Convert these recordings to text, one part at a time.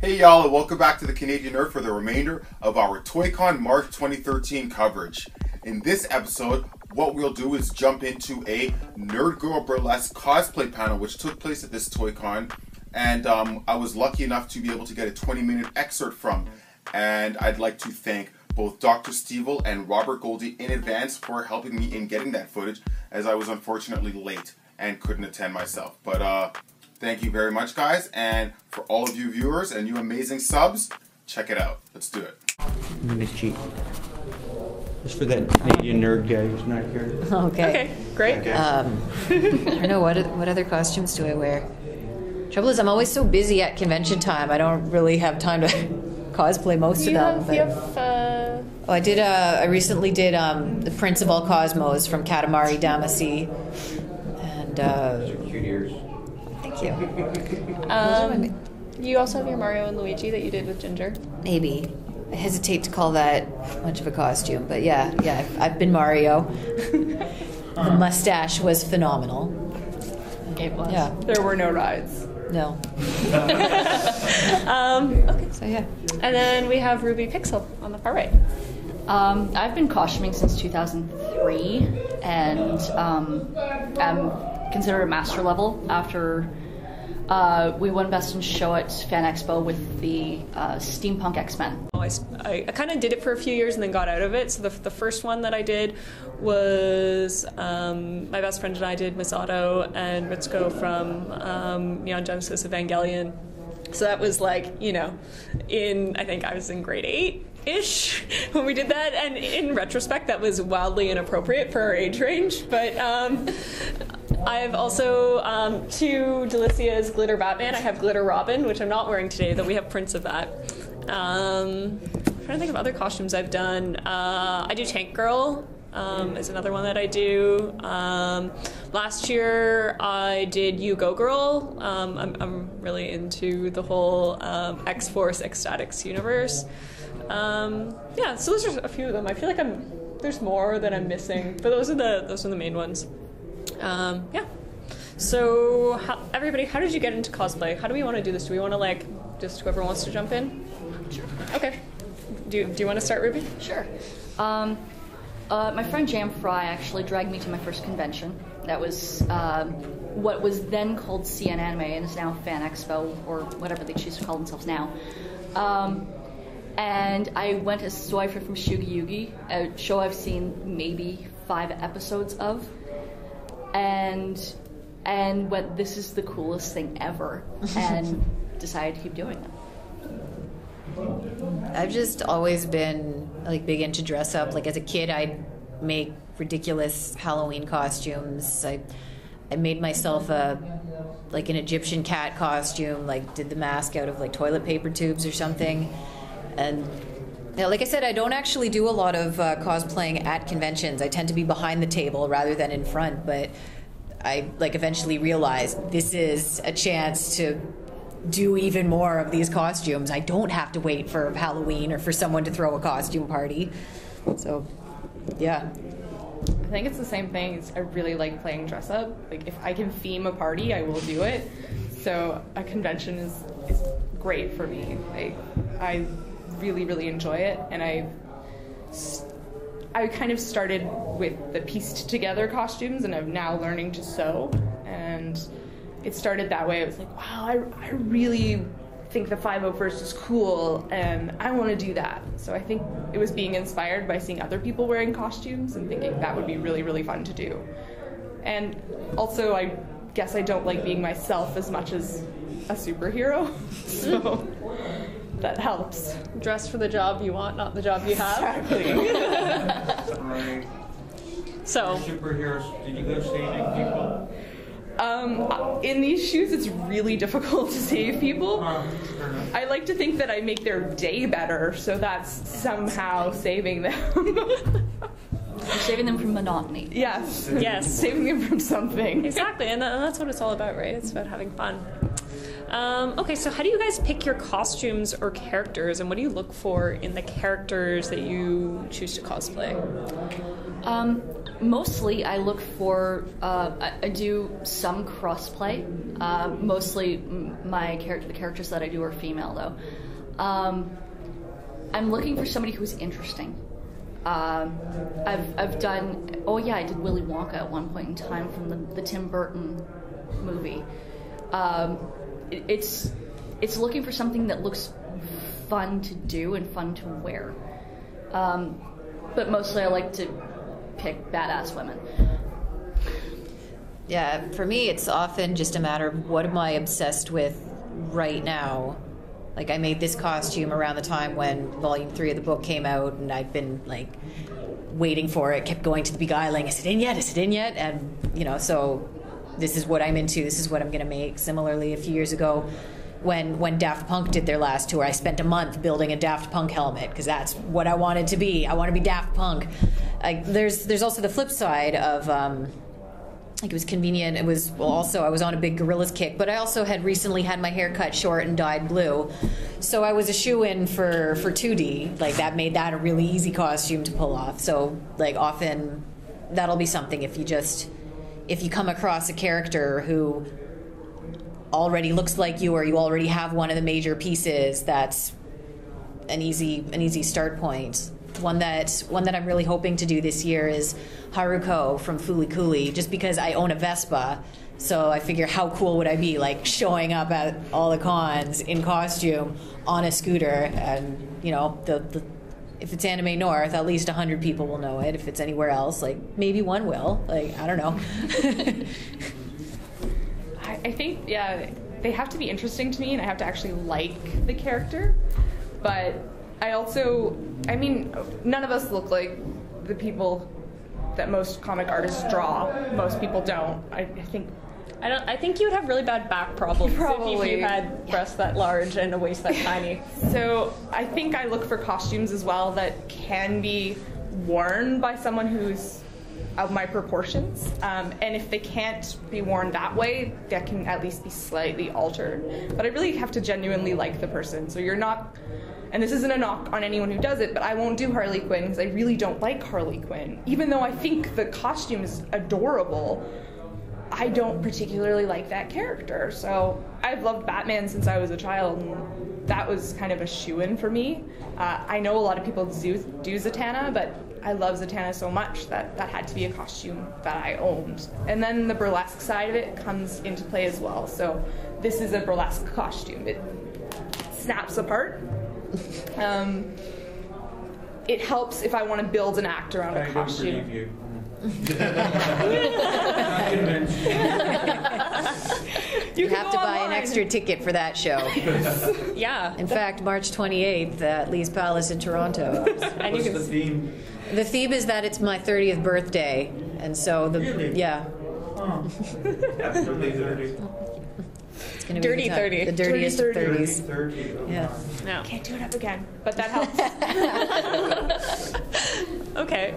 Hey y'all, and welcome back to the Canadian Nerd for the remainder of our ToyCon March 2013 coverage. In this episode, what we'll do is jump into a Nerd Girl Burlesque cosplay panel which took place at this ToyCon, and I was lucky enough to be able to get a 20-minute excerpt from. And I'd like to thank both Dr. Stevel and Robert Goldie in advance for helping me in getting that footage, as I was unfortunately late and couldn't attend myself. But thank you very much, guys, and for all of you viewers and you amazing subs, check it out. Let's do it. I'm gonna cheat. Just for that Canadian nerd guy who's not here. Okay, great. Okay. I don't know, what other costumes do I wear? Trouble is, I'm always so busy at convention time, I don't really have time to cosplay most of them. I recently did the Prince of All Cosmos from Katamari Damacy. And, Those are cute ears. Thank you. You also have your Mario and Luigi that you did with Ginger. Maybe. I hesitate to call that much of a costume, but yeah, I've been Mario. The mustache was phenomenal. It was. Yeah. There were no rides. No. Okay. So yeah. And then we have Ruby Pixel on the far right. I've been costuming since 2003, and I'm considered a master level after we won Best in Show at FanExpo with the Steampunk X-Men. I kind of did it for a few years and then got out of it. So the first one that I did was my best friend and I did Misato and Ritsuko from Neon Genesis Evangelion. So that was like, I think I was in grade 8-ish when we did that. And in retrospect, that was wildly inappropriate for our age range. But I've also, to Delicia's Glitter Batman, I have Glitter Robin, which I'm not wearing today, though we have prints of that. I'm trying to think of other costumes I've done. I do Tank Girl, is another one that I do. Last year I did You Go Girl. I'm really into the whole X-Force Ecstatics universe. So those are a few of them. I feel like there's more that I'm missing, but those are the main ones. So everybody, how did you get into cosplay? How do we want to do this? Do we want to just whoever wants to jump in? Sure. Okay. Do you want to start, Ruby? Sure. My friend Jam Fry actually dragged me to my first convention. That was what was then called CN Anime and is now FanExpo, or whatever they choose to call themselves now. And I went as Swaifer from Shugi Yugi, a show I've seen maybe 5 episodes of. And went, this is the coolest thing ever, and decided to keep doing it. I've just always been big into dress up. As a kid, I'd make ridiculous Halloween costumes. I made myself an Egyptian cat costume, did the mask out of toilet paper tubes or something. And like I said, I don't actually do a lot of cosplaying at conventions. I tend to be behind the table rather than in front, but I eventually realized this is a chance to do even more of these costumes. I don't have to wait for Halloween or for someone to throw a costume party. So, yeah. I think it's the same thing. I really like playing dress up. If I can theme a party, I will do it. So a convention is great for me. I really, really enjoy it, and I kind of started with the pieced together costumes, and I'm now learning to sew, and it started that way. I was like, wow, I really think the 501st is cool, and I want to do that. So I think it was being inspired by seeing other people wearing costumes and thinking that would be really, really fun to do. And also, I guess I don't like being myself as much as a superhero, so that helps. Dress for the job you want, not the job you have. Exactly. Right. So, Superheroes, did you go saving people? In these shoes, it's really difficult to save people. I like to think that I make their day better, so that's somehow saving them. You're saving them from monotony. Yes. Yes. Saving them from something. Exactly, and that's what it's all about, right? It's about having fun. Okay, so how do you guys pick your costumes or characters, and what do you look for in the characters that you choose to cosplay? Mostly, I look for. I do some crossplay. Mostly, the characters that I do are female, though. I'm looking for somebody who's interesting. I've done. Oh yeah, I did Willy Wonka at one point in time from the Tim Burton movie. It's looking for something that looks fun to do and fun to wear. But mostly, I like to pick badass women. Yeah, for me, it's often just a matter of what am I obsessed with right now. Like, I made this costume around the time when Volume 3 of the book came out, and I'd been, like, waiting for it, kept going to the beguiling, is it in yet? Is it in yet? And, you know, so this is what I'm into, this is what I'm going to make. Similarly, a few years ago, when Daft Punk did their last tour, I spent a month building a Daft Punk helmet, because that's what I wanted to be. I want to be Daft Punk. There's also the flip side of... like, it was convenient. It was also, I was on a big Gorillaz kick, but I also had recently had my hair cut short and dyed blue. So I was a shoo-in for 2D. Like, that made that a really easy costume to pull off. So, like, often that'll be something if you come across a character who already looks like you, or you already have one of the major pieces, that's an easy start point. One that I'm really hoping to do this year is Haruko from Fooly Cooly, just because I own a Vespa. So I figure, how cool would I be, like, showing up at all the cons in costume on a scooter? And, you know, if it's Anime North, at least 100 people will know it. If it's anywhere else, like, maybe one will. Like, I don't know. I think, yeah, they have to be interesting to me, and I have to actually like the character. But I mean, none of us look like the people that most comic artists draw. Most people don't. I think you would have really bad back problems Probably. if you had breasts that large and a waist that tiny. So I think I look for costumes as well that can be worn by someone who's of my proportions. And if they can't be worn that way, that can at least be slightly altered. But I really have to genuinely like the person. So you're not... And this isn't a knock on anyone who does it, but I won't do Harley Quinn because I really don't like Harley Quinn. Even though I think the costume is adorable, I don't particularly like that character. So I've loved Batman since I was a child, and that was kind of a shoo-in for me. I know a lot of people do Zatanna, but I love Zatanna so much that that had to be a costume that I owned. And then the burlesque side of it comes into play as well. So this is a burlesque costume. It snaps apart. It helps if I want to build an act around a costume. I don't believe you. You have to buy an extra ticket for that show. Yeah. In fact, March 28th at Lee's Palace in Toronto. And What's the theme? The theme is that it's my 30th birthday, and so Really? Yeah. Oh. Happy birthday, 30. It's gonna Dirty be 30. the dirtiest of 30. 30s. 30. Oh, Yeah. No. Can't do it up again, but that helps. Okay.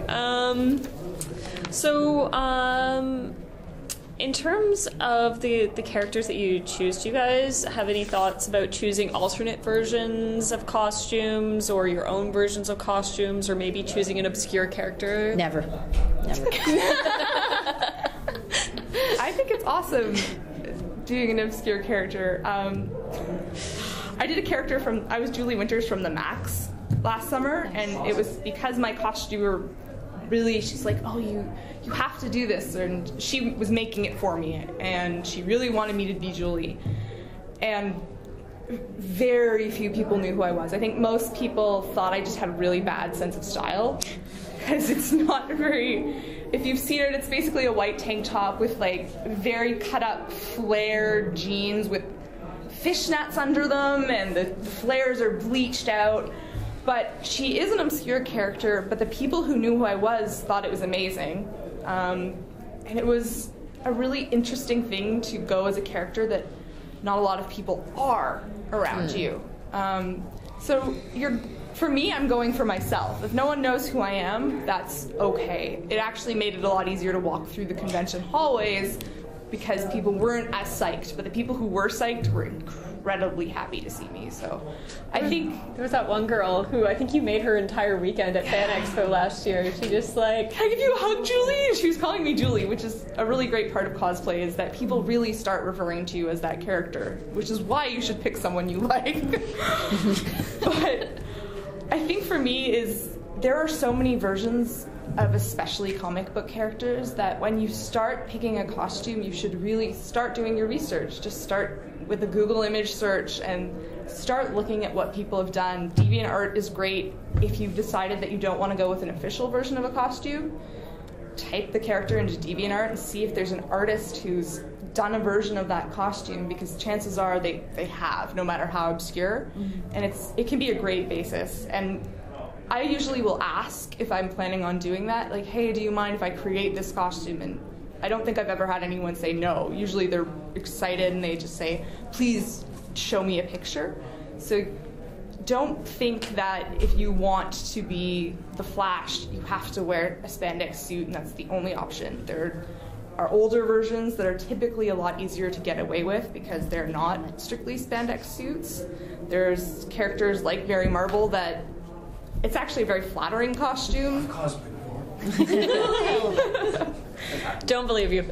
So, in terms of the characters that you choose, do you guys have any thoughts about choosing alternate versions of costumes, or your own versions of costumes, or maybe choosing an obscure character? Never. I think it's awesome doing an obscure character. I did a character I was Julie Winters from the Max last summer, and it was because my costumer really, she's like, oh, you have to do this, and she was making it for me, and she really wanted me to be Julie. And very few people knew who I was. I think most people thought I just had a really bad sense of style, because it's not very... If you've seen it, it's basically a white tank top with, like, very cut-up flared jeans with fishnets under them, and the flares are bleached out. But she is an obscure character, but the people who knew who I was thought it was amazing. And it was a really interesting thing to go as a character that not a lot of people are around you. So for me, I'm going for myself. If no one knows who I am, that's okay. It actually made it a lot easier to walk through the convention hallways because people weren't as psyched, but the people who were psyched were incredibly happy to see me. So I think there was that one girl who I think you made her entire weekend at FanExpo last year. She just like, "Can I give you a hug, Julie?" And she was calling me Julie, which is a really great part of cosplay, is that people really start referring to you as that character, which is why you should pick someone you like. But I think for me is there are so many versions of especially comic book characters that when you start picking a costume, you should really start doing your research. Just start with a Google image search and start looking at what people have done. DeviantArt is great if you've decided that you don't want to go with an official version of a costume. Type the character into DeviantArt and see if there's an artist who's done a version of that costume, because chances are they have, no matter how obscure. And it can be a great basis. And I usually will ask if I'm planning on doing that, like, "Hey, do you mind if I create this costume?" And I don't think I've ever had anyone say no. Usually they're excited and they just say, "Please show me a picture." So don't think that if you want to be the Flash, you have to wear a spandex suit and that's the only option. There are older versions that are typically a lot easier to get away with because they're not strictly spandex suits. There's characters like Mary Marvel that it's actually a very flattering costume. don't believe you.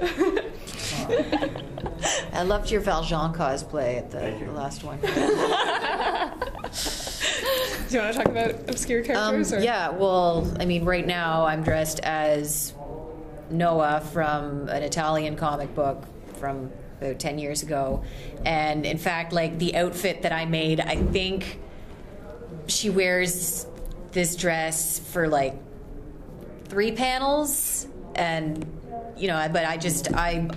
I loved your Valjean cosplay at the last one. Do you want to talk about obscure characters? Yeah, well, I mean, right now I'm dressed as Noah from an Italian comic book from about 10 years ago. And in fact, like, the outfit that I made, I think she wears this dress for like 3 panels, and but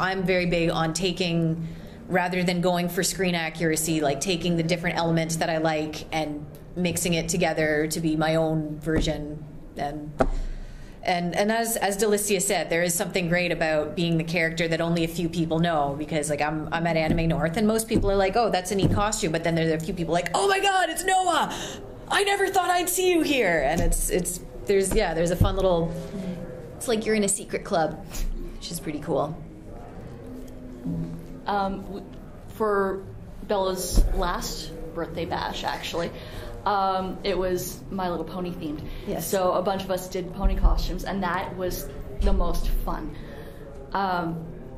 I'm very big on taking, rather than going for screen accuracy, like taking the different elements that I like and mixing it together to be my own version. And as Delicia said, there is something great about being the character that only a few people know, because like I'm at Anime North and most people are like, "Oh, that's a neat costume," but then there's a few people like, "Oh my God, it's Noah! I never thought I'd see you here." And there's a fun little, it's like you're in a secret club, which is pretty cool. For Bella's last birthday bash, actually, it was My Little Pony themed. Yes. So a bunch of us did pony costumes, and that was the most fun.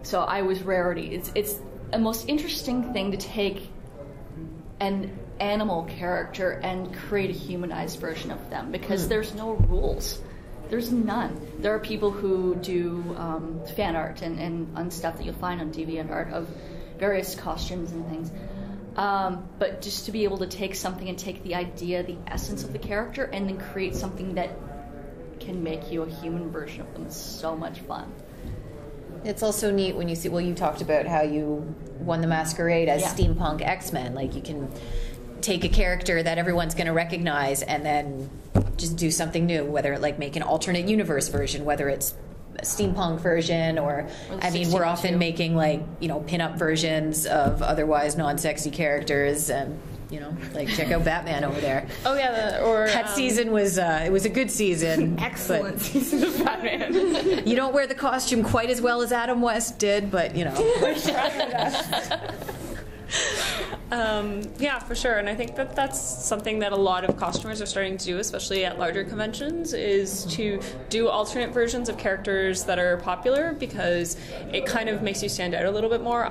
So I was rarity. It's a most interesting thing to take an animal character and create a humanized version of them, because there's no rules. There's none. There are people who do fan art and stuff that you'll find on DeviantArt of various costumes and things. But just to be able to take something and take the idea, the essence of the character, and then create something that can make you a human version of them is so much fun. It's also neat when you see, well, you talked about how you won the masquerade as Steampunk X-Men. Like, you can take a character that everyone's going to recognize and then just do something new, whether like make an alternate universe version, whether it's a steampunk version or I mean, we're often making like, pin-up versions of otherwise non-sexy characters, and like check out Batman over there. Oh yeah, that season was it was a good season. Excellent season of Batman. You don't wear the costume quite as well as Adam West did, but yeah, for sure. And I think that that's something that a lot of costumers are starting to do, especially at larger conventions, is to do alternate versions of characters that are popular, because it kind of makes you stand out a little bit more.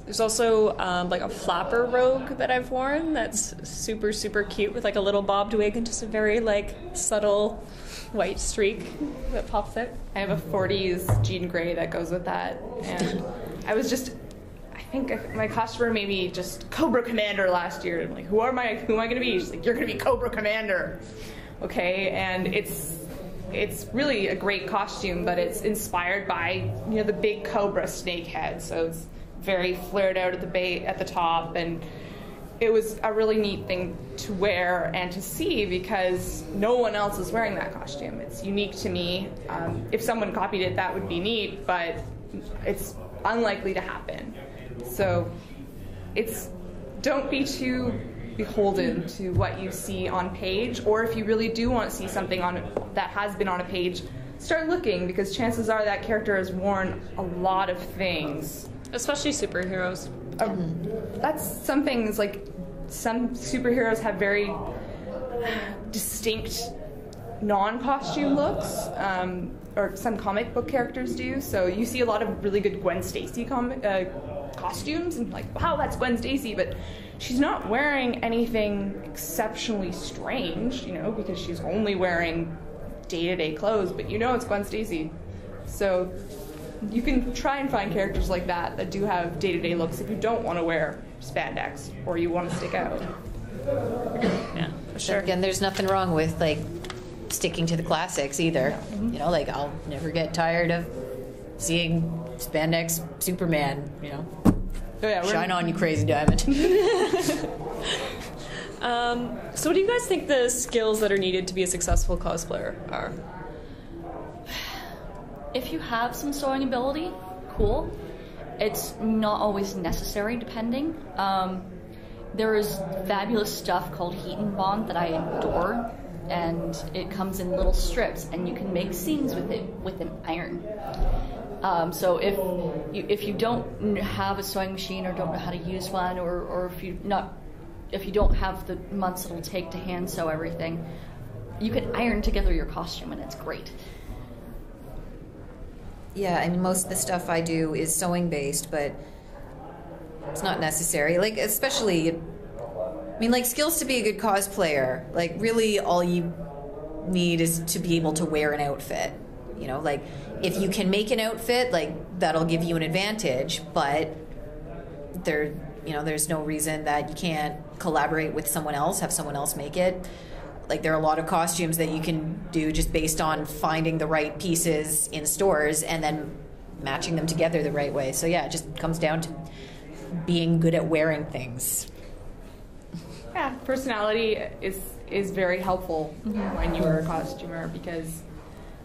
There's also like a flapper rogue that I've worn that's super, super cute with like a little bobbed wig and just a very like subtle white streak that pops out. I have a 40s Jean Grey that goes with that, and I think my costumer made me just Cobra Commander last year. I'm like, who am I going to be? She's like, you're going to be Cobra Commander. Okay, and it's really a great costume, but it's inspired by the big cobra snake head, so it's very flared out at the top, and it was a really neat thing to wear and to see because no one else is wearing that costume. It's unique to me. If someone copied it, that would be neat, but it's unlikely to happen. So don't be too beholden to what you see on page, or if you really do want to see something that has been on a page, start looking, because chances are that character has worn a lot of things. Especially superheroes. That's some things, like some superheroes have very distinct non-costume looks, or some comic book characters do. So you see a lot of really good Gwen Stacy costumes, and like, wow, that's Gwen Stacy, but she's not wearing anything exceptionally strange, you know, because she's only wearing day-to-day clothes, but you know it's Gwen Stacy. So you can try and find characters like that do have day-to-day looks if you don't want to wear spandex or you want to stick out. Yeah, for sure. Again, there's nothing wrong with like sticking to the classics either. You know, like I'll never get tired of seeing spandex Superman, you know. Oh, yeah, Shine on, you crazy diamond. So what do you guys think the skills that are needed to be a successful cosplayer are? If you have some sewing ability, cool. It's not always necessary, depending. There is fabulous stuff called Heat and Bond that I adore, and it comes in little strips, and you can make scenes with it with an iron. So if you don't have a sewing machine or don't know how to use one, or if you don't have the months it'll take to hand sew everything, you can iron together your costume, and it's great. Yeah, I mean, most of the stuff I do is sewing based, but it's not necessary. Like, especially, I mean, like, skills to be a good cosplayer, like, really all you need is to be able to wear an outfit. You know, like, if you can make an outfit, like, that'll give you an advantage, but there's no reason that you can't collaborate with someone else, have someone else make it. Like, there are a lot of costumes that you can do just based on finding the right pieces in stores and then matching them together the right way. So yeah, it just comes down to being good at wearing things. Yeah, personality is very helpful when you are a costumer, because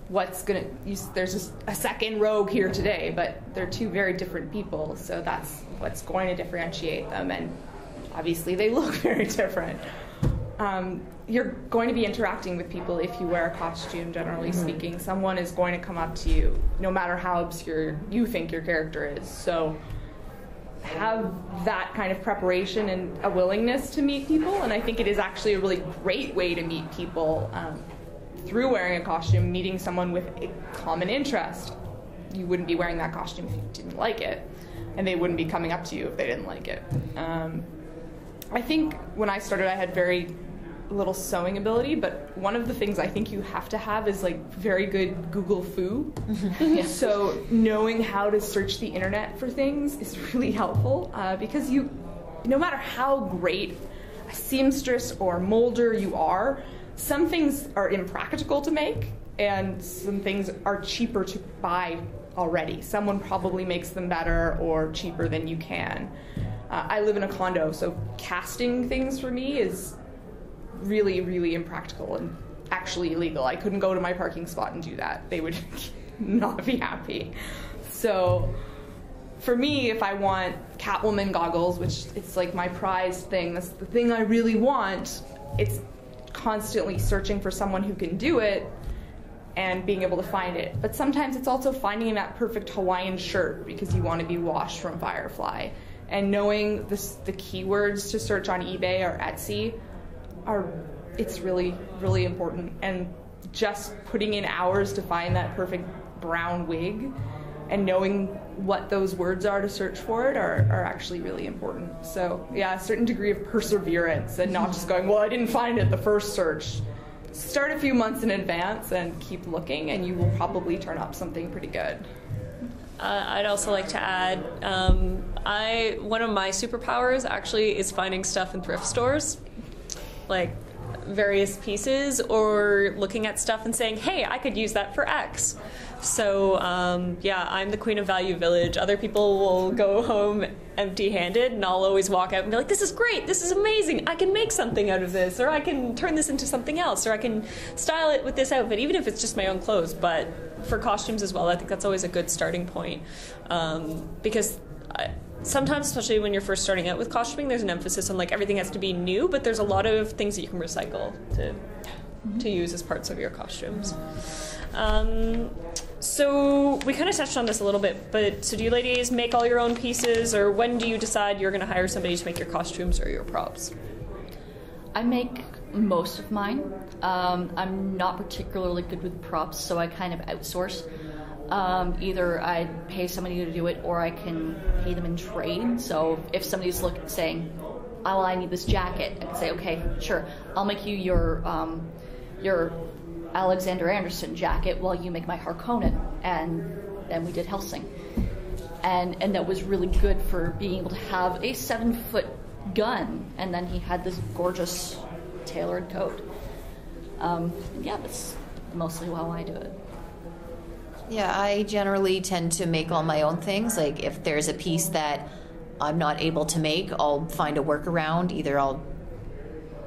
there's just a second rogue here today, but they're two very different people, so that's what's going to differentiate them, and obviously they look very different. You're going to be interacting with people if you wear a costume, generally speaking. Someone is going to come up to you, no matter how obscure you think your character is. So have that kind of preparation and a willingness to meet people, and I think it is actually a really great way to meet people through wearing a costume, meeting someone with a common interest. You wouldn't be wearing that costume if you didn't like it, and they wouldn't be coming up to you if they didn't like it. I think when I started, I had very little sewing ability, but one of the things I think you have to have is like very good Google foo. So knowing how to search the internet for things is really helpful, because no matter how great a seamstress or molder you are, some things are impractical to make and some things are cheaper to buy already. Someone probably makes them better or cheaper than you can. I live in a condo, so casting things for me is really, really impractical and actually illegal. I couldn't go to my parking spot and do that. They would not be happy. So for me, if I want Catwoman goggles, which it's like my prized thing, that's the thing I really want, it's constantly searching for someone who can do it and being able to find it. But sometimes it's also finding that perfect Hawaiian shirt because you want to be washed from Firefly. And knowing the keywords to search on eBay or Etsy it's really, really important. And just putting in hours to find that perfect brown wig and knowing what those words are to search for it are actually really important. So yeah, a certain degree of perseverance and not just going, well, I didn't find it the first search. Start a few months in advance and keep looking, and you will probably turn up something pretty good. I'd also like to add, one of my superpowers actually is finding stuff in thrift stores, like various pieces, or looking at stuff and saying, hey, I could use that for X. So yeah, I'm the queen of Value Village. Other people will go home empty-handed, and I'll always walk out and be like, this is great, this is amazing, I can make something out of this, or I can turn this into something else, or I can style it with this outfit, even if it's just my own clothes. But for costumes as well, I think that's always a good starting point, because sometimes, especially when you're first starting out with costuming, there's an emphasis on like everything has to be new, but there's a lot of things that you can recycle to use as parts of your costumes. So we kind of touched on this a little bit, but so do you ladies make all your own pieces, or when do you decide you're going to hire somebody to make your costumes or your props? I make most of mine. I'm not particularly good with props, so I kind of outsource. Either I pay somebody to do it, or I can pay them in trade. So if somebody's saying, "Oh, I need this jacket," I can say, "Okay, sure, I'll make you your Alexander Anderson jacket while you make my Harkonnen." And then we did Helsing, and that was really good for being able to have a 7-foot gun, and then he had this gorgeous tailored coat. Yeah, that's mostly how I do it. Yeah, I generally tend to make all my own things. Like if there's a piece that I'm not able to make, I'll find a workaround. Either I'll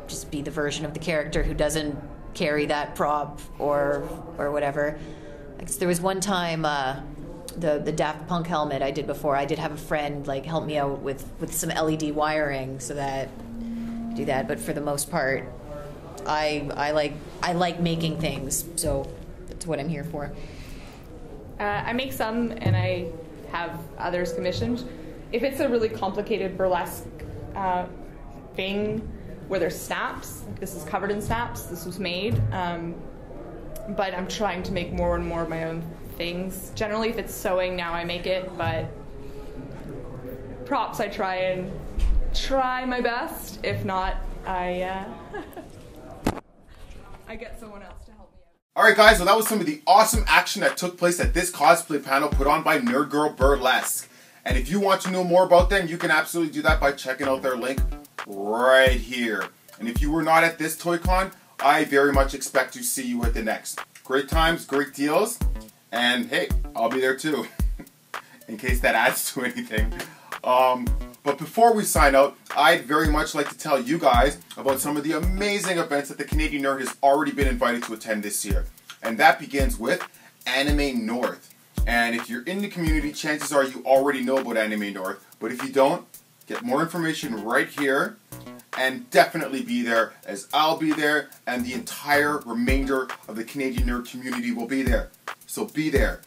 just be the version of the character who doesn't carry that prop or whatever. Like, there was one time the Daft Punk helmet I did before. I did have a friend like help me out with some LED wiring so that I do that. But for the most part, I like making things, so that's what I'm here for. I make some, and I have others commissioned. If it's a really complicated burlesque thing where there's snaps, this is covered in snaps, this was made, but I'm trying to make more and more of my own things. Generally, if it's sewing, now I make it, but props I try my best. If not, I get someone else to help me out. Alright guys, so that was some of the awesome action that took place at this cosplay panel put on by Nerd Girl Burlesque. And if you want to know more about them, you can absolutely do that by checking out their link right here. And if you were not at this ToyCon, I very much expect to see you at the next. Great times, great deals, and hey, I'll be there too, in case that adds to anything. But before we sign out, I'd very much like to tell you guys about some of the amazing events that the Canadian Nerd has already been invited to attend this year. And that begins with Anime North. And if you're in the community, chances are you already know about Anime North. But if you don't, get more information right here. And definitely be there, as I'll be there, and the entire remainder of the Canadian Nerd community will be there. So be there.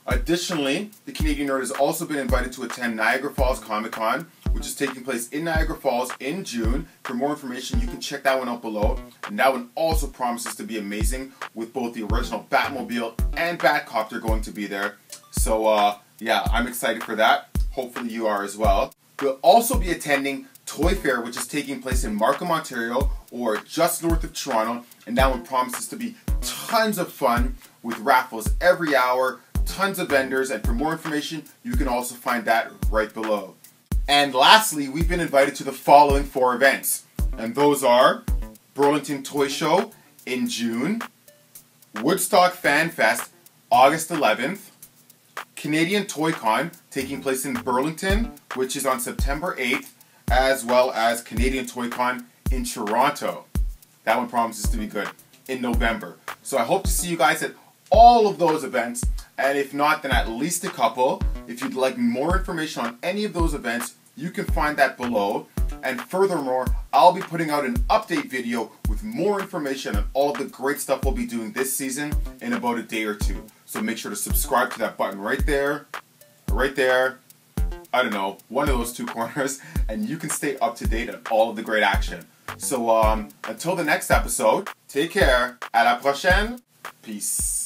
Additionally, the Canadian Nerd has also been invited to attend Niagara Falls Comic Con, which is taking place in Niagara Falls in June. For more information, you can check that one out below. And that one also promises to be amazing, with both the original Batmobile and Batcopter going to be there. So, yeah, I'm excited for that. Hopefully you are as well. We'll also be attending Toy Fair, which is taking place in Markham, Ontario, or just north of Toronto. And that one promises to be tons of fun, with raffles every hour, tons of vendors, and for more information, you can also find that right below. And lastly, we've been invited to the following 4 events, and those are Burlington Toy Show in June, Woodstock Fan Fest August 11th, Canadian ToyCon taking place in Burlington, which is on September 8th, as well as Canadian ToyCon in Toronto. That one promises to be good, in November. So I hope to see you guys at all of those events, and if not, then at least a couple. If you'd like more information on any of those events, you can find that below. And furthermore, I'll be putting out an update video with more information on all of the great stuff we'll be doing this season in about a day or 2. So make sure to subscribe to that button right there, I don't know, one of those 2 corners, and you can stay up to date on all of the great action. So until the next episode, take care, à la prochaine, peace.